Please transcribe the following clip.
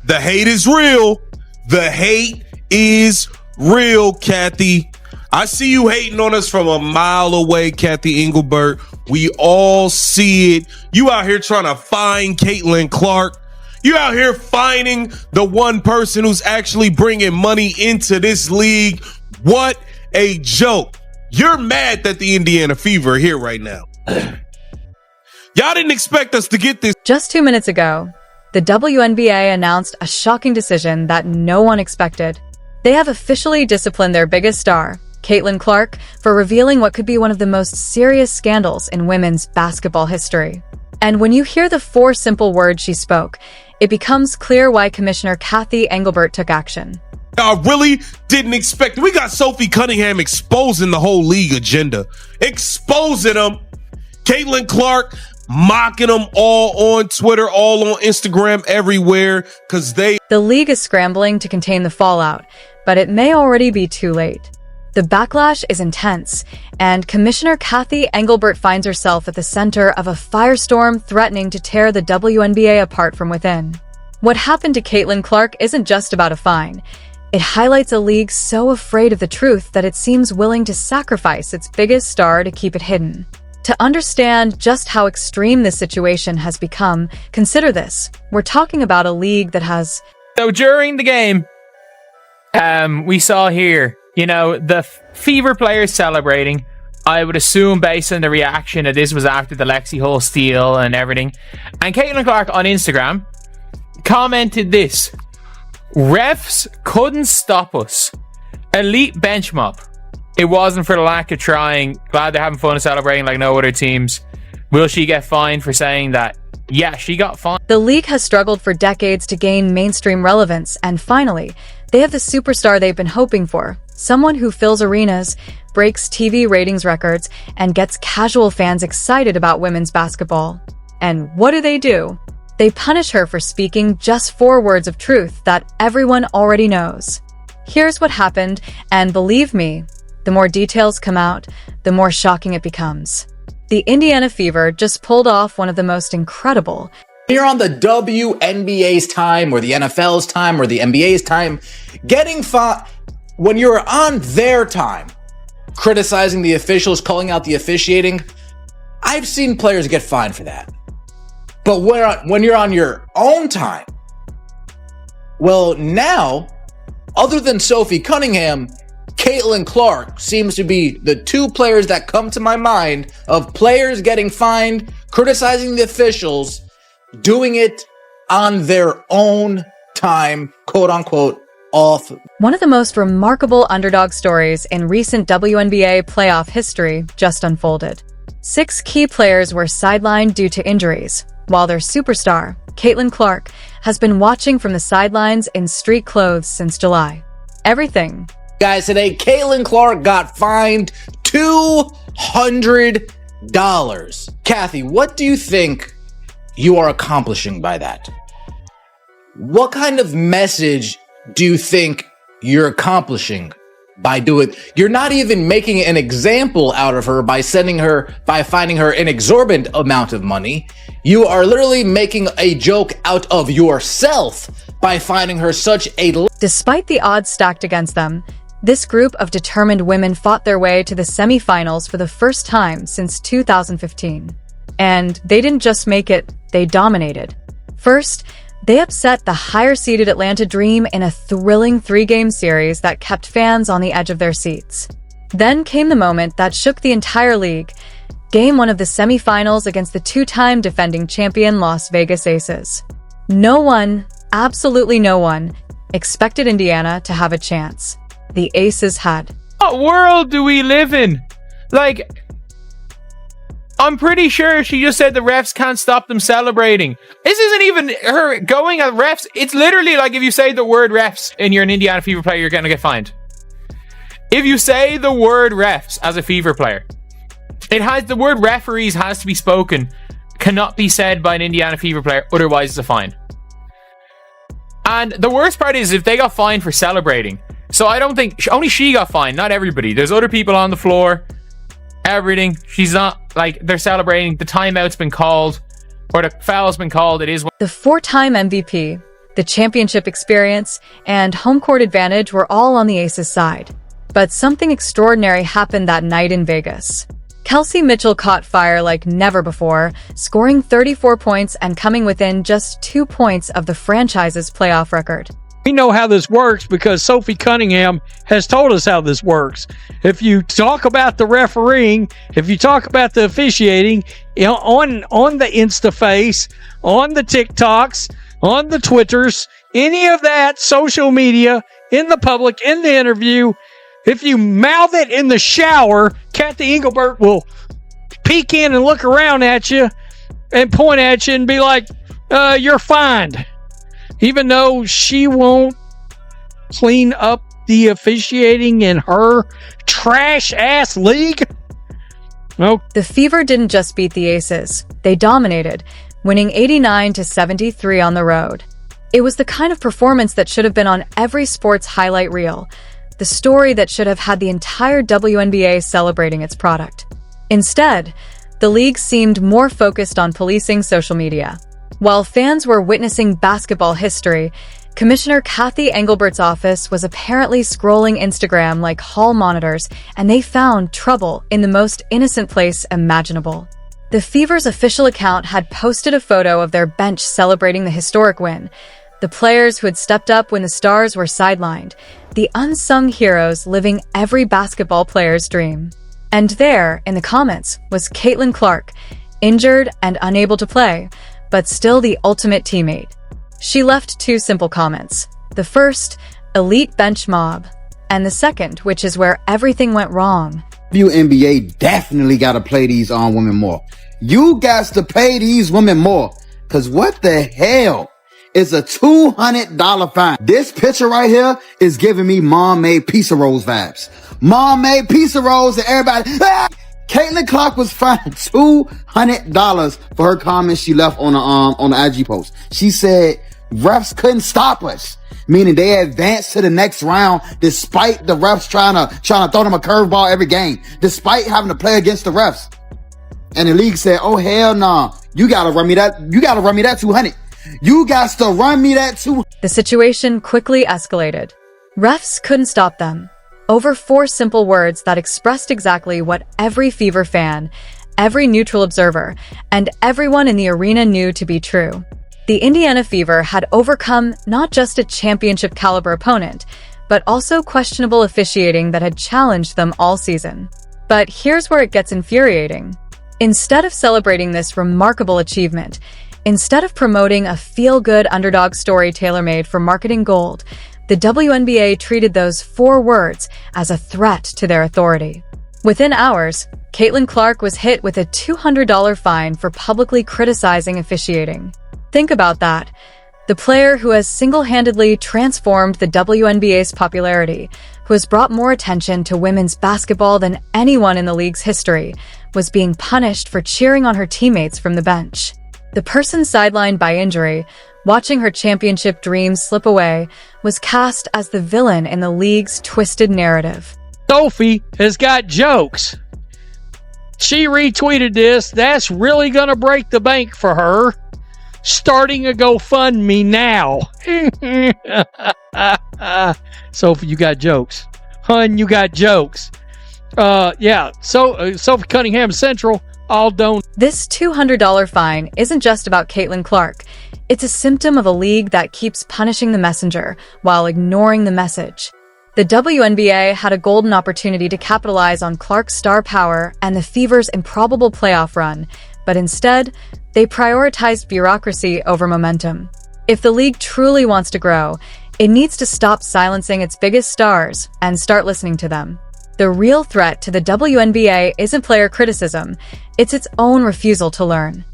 The hate is real. The hate is real, Kathy. I see you hating on us from a mile away, Kathy Engelbert. We all see it. You out here trying to find Caitlin Clark. You out here finding the one person who's actually bringing money into this league. What a joke. You're mad that the Indiana Fever are here right now. Y'all didn't expect us to get this. Just 2 minutes ago, the WNBA announced a shocking decision that no one expected. They have officially disciplined their biggest star, Caitlin Clark, for revealing what could be one of the most serious scandals in women's basketball history. And when you hear the 4 simple words she spoke, it becomes clear why Commissioner Kathy Engelbert took action. I really didn't expect it. We got Sophie Cunningham exposing the whole league agenda. Exposing them. Caitlin Clark mocking them all on Twitter, all on Instagram, everywhere, because The league is scrambling to contain the fallout, but it may already be too late. The backlash is intense, and Commissioner Kathy Engelbert finds herself at the center of a firestorm threatening to tear the WNBA apart from within. What happened to Caitlin Clark isn't just about a fine. It highlights a league so afraid of the truth that it seems willing to sacrifice its biggest star to keep it hidden. To understand just how extreme this situation has become, consider this. We're talking about a league that has... So during the game, we saw here, the Fever players celebrating. I would assume based on the reaction that this was after the Lexi Hull steal and everything. And Caitlin Clark on Instagram commented this: refs couldn't stop us. Elite bench mob. It wasn't for the lack of trying. Glad they're having fun and celebrating like no other teams. Will she get fined for saying that? Yeah, she got fined. The league has struggled for decades to gain mainstream relevance, and finally, they have the superstar they've been hoping for. Someone who fills arenas, breaks TV ratings records, and gets casual fans excited about women's basketball. And what do? They punish her for speaking just 4 words of truth that everyone already knows. Here's what happened, and believe me, the more details come out, the more shocking it becomes. The Indiana Fever just pulled off one of the most incredible... You're on the WNBA's time, or the NFL's time, or the NBA's time, getting fined. When you're on their time, criticizing the officials, calling out the officiating, I've seen players get fined for that. But when you're on your own time, well, now, other than Sophie Cunningham, Caitlin Clark seems to be the 2 players that come to my mind of players getting fined, criticizing the officials, doing it on their own time, quote unquote, off. One of the most remarkable underdog stories in recent WNBA playoff history just unfolded. 6 key players were sidelined due to injuries, while their superstar, Caitlin Clark, has been watching from the sidelines in street clothes since July. Everything. Guys, today, Caitlin Clark got fined $200. Kathy, what do you think you are accomplishing by that? What kind of message do you think you're accomplishing by doing? You're not even making an example out of her by finding her an exorbitant amount of money. You are literally making a joke out of yourself by finding her such a... Despite the odds stacked against them, this group of determined women fought their way to the semifinals for the first time since 2015. And they didn't just make it, they dominated. First, they upset the higher-seeded Atlanta Dream in a thrilling 3-game series that kept fans on the edge of their seats. Then came the moment that shook the entire league. Game 1 of the semifinals against the 2-time defending champion Las Vegas Aces. No one, absolutely no one, expected Indiana to have a chance. The Aces had. What world do we live in? I'm pretty sure she just said the refs can't stop them celebrating. This isn't even her going at refs. It's literally like if you say the word refs and you're an Indiana Fever player, you're going to get fined. If you say the word refs as a Fever player, the word referees has to be spoken, cannot be said by an Indiana Fever player, otherwise it's a fine. And the worst part is if they got fined for celebrating. So I don't think, only she got fined, not everybody. There's other people on the floor, everything. She's not, they're celebrating. The timeout's been called, or the foul's been called. It is. The 4-time MVP, The championship experience and home court advantage were all on the Aces' side. But something extraordinary happened that night in Vegas. Kelsey Mitchell caught fire like never before, scoring 34 points and coming within just 2 points of the franchise's playoff record. We know how this works because Sophie Cunningham has told us how this works. If you talk about the refereeing, if you talk about the officiating, on the InstaFace, on the TikToks, on the Twitters, any of that social media, in the public, in the interview, if you mouth it in the shower, Kathy Engelbert will peek in and look around at you and point at you and be like, you're fined. Even though she won't clean up the officiating in her trash-ass league? No. The Fever didn't just beat the Aces. They dominated, winning 89-73 on the road. It was the kind of performance that should have been on every sports highlight reel, the story that should have had the entire WNBA celebrating its product. Instead, the league seemed more focused on policing social media. While fans were witnessing basketball history, Commissioner Kathy Engelbert's office was apparently scrolling Instagram like hall monitors, and they found trouble in the most innocent place imaginable. The Fever's official account had posted a photo of their bench celebrating the historic win, the players who had stepped up when the stars were sidelined, the unsung heroes living every basketball player's dream. And there, in the comments, was Caitlin Clark, injured and unable to play, but still the ultimate teammate. She left 2 simple comments. The first, elite bench mob, and the second, which is where everything went wrong. WNBA definitely got to play these women more. You guys to pay these women more. Cause what the hell is a $200 fine? This picture right here is giving me Mom Made Pizza Rolls vibes. Mom Made Pizza Rolls and everybody, Caitlin Clark was fined $200 for her comments she left on the IG post. She said refs couldn't stop us, meaning they advanced to the next round despite the refs trying to throw them a curveball every game, despite having to play against the refs. And the league said, "Oh hell nah, you gotta run me that. You gotta run me that 200. You got to run me that 200." The situation quickly escalated. Refs couldn't stop them. Over 4 simple words that expressed exactly what every Fever fan, every neutral observer, and everyone in the arena knew to be true. The Indiana Fever had overcome not just a championship-caliber opponent, but also questionable officiating that had challenged them all season. But here's where it gets infuriating. Instead of celebrating this remarkable achievement, instead of promoting a feel-good underdog story tailor-made for marketing gold, the WNBA treated those 4 words as a threat to their authority. Within hours, Caitlin Clark was hit with a $200 fine for publicly criticizing officiating. Think about that. The player who has single-handedly transformed the WNBA's popularity, who has brought more attention to women's basketball than anyone in the league's history, was being punished for cheering on her teammates from the bench. The person sidelined by injury, watching her championship dreams slip away, was cast as the villain in the league's twisted narrative. Sophie has got jokes. She retweeted this. That's really going to break the bank for her. Starting a GoFundMe now. Sophie, you got jokes. Hun, you got jokes. Sophie Cunningham Central, all don't. This $200 fine isn't just about Caitlin Clark. It's a symptom of a league that keeps punishing the messenger while ignoring the message. The WNBA had a golden opportunity to capitalize on Clark's star power and the Fever's improbable playoff run, but instead, they prioritized bureaucracy over momentum. If the league truly wants to grow, it needs to stop silencing its biggest stars and start listening to them. The real threat to the WNBA isn't player criticism, it's its own refusal to learn.